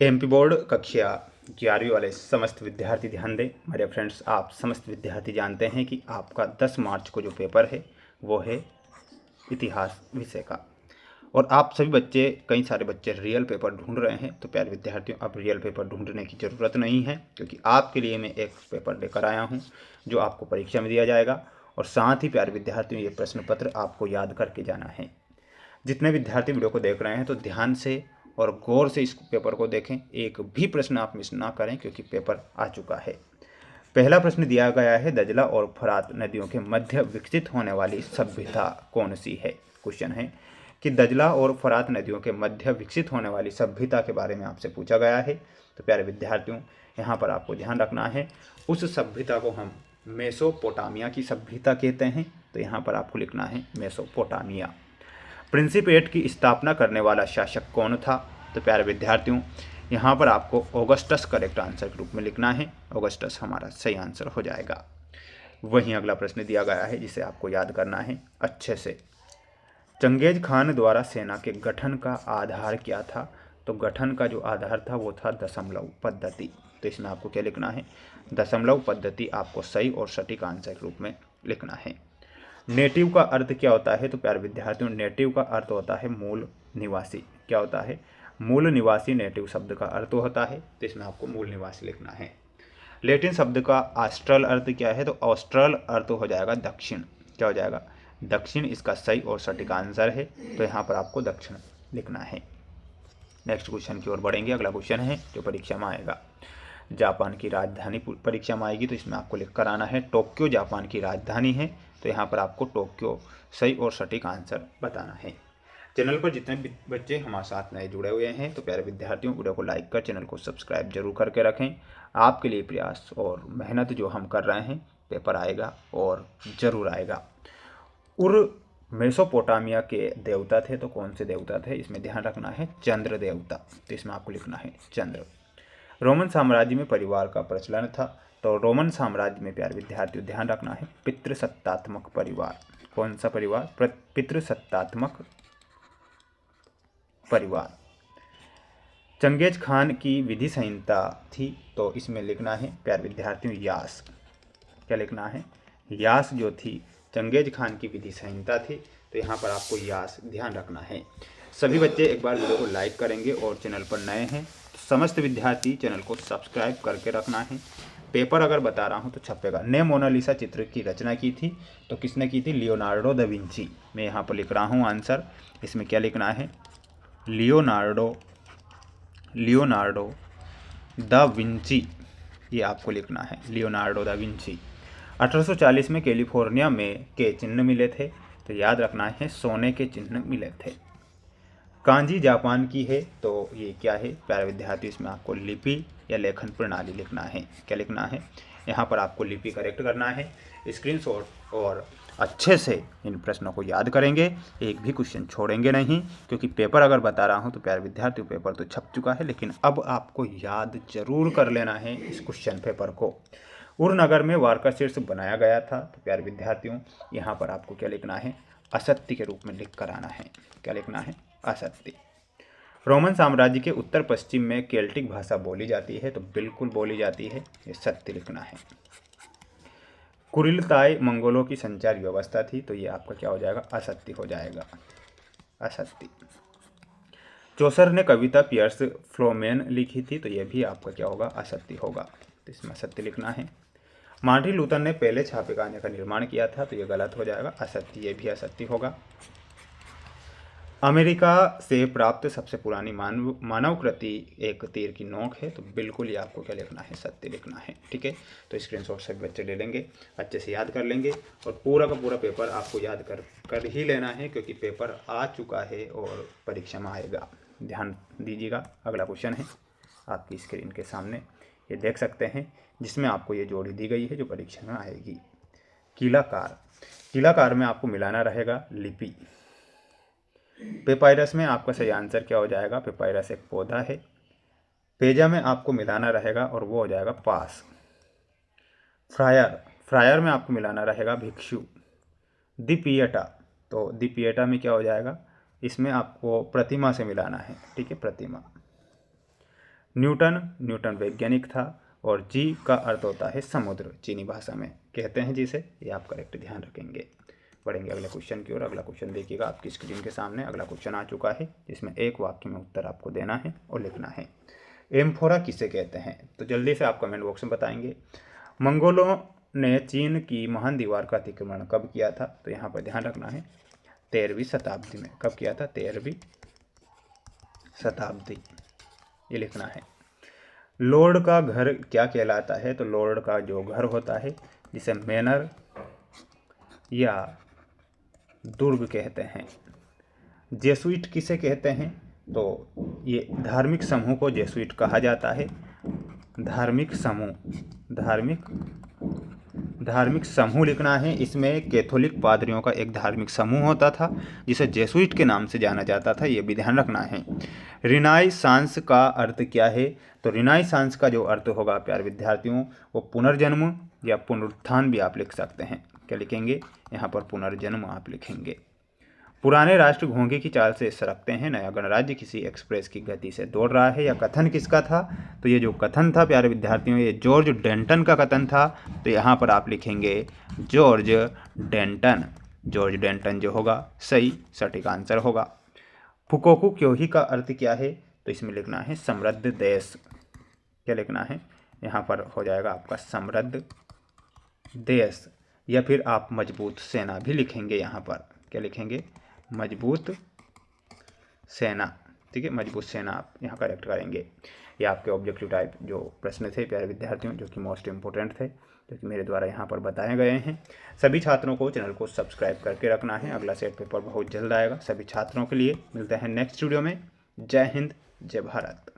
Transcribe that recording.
MP board कक्षा 11वीं वाले समस्त विद्यार्थी ध्यान दें। मेरे फ्रेंड्स, आप समस्त विद्यार्थी जानते हैं कि आपका 10 मार्च को जो पेपर है वो है इतिहास विषय का, और आप सभी बच्चे, कई सारे बच्चे रियल पेपर ढूंढ रहे हैं। तो प्यारे विद्यार्थियों, अब रियल पेपर ढूंढने की ज़रूरत नहीं है, क्योंकि आपके लिए मैं एक पेपर लेकर आया हूं जो आपको परीक्षा में दिया जाएगा। और साथ ही प्यारे विद्यार्थियों, ये प्रश्न पत्र आपको याद करके जाना है। जितने विद्यार्थी वीडियो को देख रहे हैं तो ध्यान से और गौर से इस पेपर को देखें, एक भी प्रश्न आप मिस ना करें, क्योंकि पेपर आ चुका है। पहला प्रश्न दिया गया है, दजला और फरात नदियों के मध्य विकसित होने वाली सभ्यता कौन सी है। क्वेश्चन है कि दजला और फरात नदियों के मध्य विकसित होने वाली सभ्यता के बारे में आपसे पूछा गया है। तो प्यारे विद्यार्थियों, यहाँ पर आपको ध्यान रखना है, उस सभ्यता को हम मेसोपोटामिया की सभ्यता कहते हैं। तो यहाँ पर आपको लिखना है मेसोपोटामिया। प्रिंसिपेट की स्थापना करने वाला शासक कौन था। तो प्यारे विद्यार्थियों, यहाँ पर आपको ऑगस्टस करेक्ट आंसर के रूप में लिखना है। ऑगस्टस हमारा सही आंसर हो जाएगा। वहीं अगला प्रश्न दिया गया है जिसे आपको याद करना है अच्छे से। चंगेज खान द्वारा सेना के गठन का आधार क्या था। तो गठन का जो आधार था वो था दशमलव पद्धति। तो इसमें आपको क्या लिखना है, दशमलव पद्धति आपको सही और सटीक आंसर के रूप में लिखना है। नेटिव का अर्थ क्या होता है। तो प्यारे विद्यार्थियों, नेटिव का अर्थ होता है मूल निवासी। क्या होता है, मूल निवासी नेटिव शब्द का अर्थ होता है। तो इसमें आपको मूल निवासी लिखना है। लैटिन शब्द का ऑस्ट्रल अर्थ क्या है। तो ऑस्ट्रल अर्थ हो जाएगा दक्षिण। क्या हो जाएगा, दक्षिण इसका सही और सटीक आंसर है। तो यहाँ पर आपको दक्षिण लिखना है। नेक्स्ट क्वेश्चन की ओर बढ़ेंगे। अगला क्वेश्चन है जो परीक्षा में आएगा, जापान की राजधानी परीक्षा में आएगी। तो इसमें आपको लिख कर आना है टोक्यो जापान की राजधानी है। तो यहाँ पर आपको टोक्यो सही और सटीक आंसर बताना है। चैनल पर जितने भी बच्चे हमारे साथ नए जुड़े हुए हैं तो प्यारे विद्यार्थियों, वीडियो को लाइक कर चैनल को सब्सक्राइब जरूर करके रखें। आपके लिए प्रयास और मेहनत जो हम कर रहे हैं, पेपर आएगा और ज़रूर आएगा। उर मेसोपोटामिया के देवता थे, तो कौन से देवता थे, इसमें ध्यान रखना है चंद्र देवता। तो इसमें आपको लिखना है चंद्र। रोमन साम्राज्य में परिवार का प्रचलन था। तो रोमन साम्राज्य में प्यारे विद्यार्थियों ध्यान रखना है पितृसत्तात्मक परिवार। कौन सा परिवार, पितृसत्तात्मक परिवार। चंगेज खान की विधि संहिता थी। तो इसमें लिखना है प्यारे विद्यार्थियों यास। क्या लिखना है, यास जो थी चंगेज खान की विधि संहिता थी। तो यहाँ पर आपको यास ध्यान रखना है। सभी बच्चे एक बार वीडियो को लाइक करेंगे और चैनल पर नए हैं तो समस्त विद्यार्थी चैनल को सब्सक्राइब करके रखना है। पेपर अगर बता रहा हूँ तो छपेगा। ने मोनालिसा चित्र की रचना की थी, तो किसने की थी, लियोनार्डो दा विंची। मैं यहाँ पर लिख रहा हूँ आंसर। इसमें क्या लिखना है, लियोनार्डो दा विंची, ये आपको लिखना है लियोनार्डो दा विंची। 1840 में कैलिफोर्निया में के चिन्ह मिले थे। तो याद रखना है सोने के चिन्ह मिले थे। कांजी जापान की है। तो ये क्या है प्यारे विद्यार्थी, इसमें आपको लिपि या लेखन प्रणाली लिखना है। क्या लिखना है, यहाँ पर आपको लिपि करेक्ट करना है। स्क्रीनशॉट और अच्छे से इन प्रश्नों को याद करेंगे, एक भी क्वेश्चन छोड़ेंगे नहीं, क्योंकि पेपर अगर बता रहा हूँ तो प्यारे विद्यार्थियों पेपर तो छप चुका है, लेकिन अब आपको याद जरूर कर लेना है इस क्वेश्चन पेपर को। उरनगर में वार्का शीर्ष बनाया गया था। तो प्यारे विद्यार्थियों, यहाँ पर आपको क्या लिखना है, असत्य के रूप में लिख कर आना है। क्या लिखना है, असत्य। रोमन साम्राज्य के उत्तर पश्चिम में केल्टिक भाषा बोली जाती है। तो बिल्कुल बोली जाती है, ये सत्य लिखना है। कुरिलताई मंगोलों की संचार व्यवस्था थी। तो ये आपका क्या हो जाएगा, असत्य हो जाएगा, असत्य। चौसर ने कविता पियर्स फ्लोमेन लिखी थी। तो ये भी आपका क्या होगा, असत्य होगा। तो इसमें असत्य लिखना है। मार्टिन लूथर ने पहले छापेखाने का निर्माण किया था। तो ये गलत हो जाएगा, असत्य, ये भी असत्य होगा। अमेरिका से प्राप्त सबसे पुरानी मानव कृति एक तीर की नोक है। तो बिल्कुल ये आपको क्या लिखना है, सत्य लिखना है। ठीक है, तो स्क्रीनशॉट सभी बच्चे ले लेंगे, अच्छे से याद कर लेंगे, और पूरा का पूरा पेपर आपको याद कर ही लेना है, क्योंकि पेपर आ चुका है और परीक्षा में आएगा। ध्यान दीजिएगा। अगला क्वेश्चन है आपकी स्क्रीन के सामने, ये देख सकते हैं, जिसमें आपको ये जोड़ी दी गई है जो परीक्षा में आएगी। कीलाकार में आपको मिलाना रहेगा लिपि। पेपायरस में आपका सही आंसर क्या हो जाएगा, पेपायरस एक पौधा है। पेजा में आपको मिलाना रहेगा और वो हो जाएगा पास। फ्रायर में आपको मिलाना रहेगा भिक्षु। दीपियटा, तो दीपियटा में क्या हो जाएगा, इसमें आपको प्रतिमा से मिलाना है। ठीक है, प्रतिमा। न्यूटन वैज्ञानिक था। और जी का अर्थ होता है समुद्र, चीनी भाषा में कहते हैं जिसे। ये आप करेक्ट ध्यान रखेंगे। बढ़ेंगे अगले क्वेश्चन की ओर। अगला क्वेश्चन देखिएगा आपकी स्क्रीन के सामने। अगला क्वेश्चन आ चुका है, जिसमें एक वाक्य में उत्तर आपको देना है और लिखना है। एम्फोरा किसे कहते हैं? तो जल्दी से आप कमेंट बॉक्स में बताएंगे। मंगोलों ने चीन की महान दीवार का अतिक्रमण कब किया था? तो यहाँ पर ध्यान रखना है 13वीं शताब्दी में। कब किया था? 13वीं शताब्दी, ये लिखना है। लॉर्ड का घर क्या कहलाता है? तो लॉर्ड का जो घर होता है, जिसे मैनर या दुर्ग कहते हैं। जेसुइट किसे कहते हैं? तो ये धार्मिक समूह को जेसुइट कहा जाता है। धार्मिक समूह लिखना है। इसमें कैथोलिक पादरियों का एक धार्मिक समूह होता था, जिसे जेसुइट के नाम से जाना जाता था। ये भी ध्यान रखना है। रिनाइसांस का अर्थ क्या है? तो रिनाइसांस का जो अर्थ होगा प्यारे विद्यार्थियों, वो पुनर्जन्म या पुनरुत्थान भी आप लिख सकते हैं। क्या लिखेंगे? यहाँ पर पुनर्जन्म आप लिखेंगे। पुराने राष्ट्र घोंगे की चाल से सरकते हैं, नया गणराज्य किसी एक्सप्रेस की गति से दौड़ रहा है। यह कथन किसका था? तो ये जो कथन था प्यारे विद्यार्थियों, ये जॉर्ज डेंटन का कथन था। तो यहाँ पर आप लिखेंगे जॉर्ज डेंटन। जॉर्ज डेंटन जो होगा सही सटीक आंसर होगा। फुकोकू क्योही का अर्थ क्या है? तो इसमें लिखना है समृद्ध देश। क्या लिखना है? यहाँ पर हो जाएगा आपका समृद्ध देश, या फिर आप मजबूत सेना भी लिखेंगे। यहाँ पर क्या लिखेंगे? मजबूत सेना। ठीक है, मजबूत सेना आप यहाँ करेक्ट करेंगे। ये आपके ऑब्जेक्टिव टाइप जो प्रश्न थे प्यारे विद्यार्थियों, जो कि मोस्ट इंपॉर्टेंट थे, जो कि मेरे द्वारा यहाँ पर बताए गए हैं। सभी छात्रों को चैनल को सब्सक्राइब करके रखना है। अगला सेट पेपर बहुत जल्द आएगा सभी छात्रों के लिए। मिलते हैं नेक्स्ट वीडियो में। जय हिंद, जय भारत।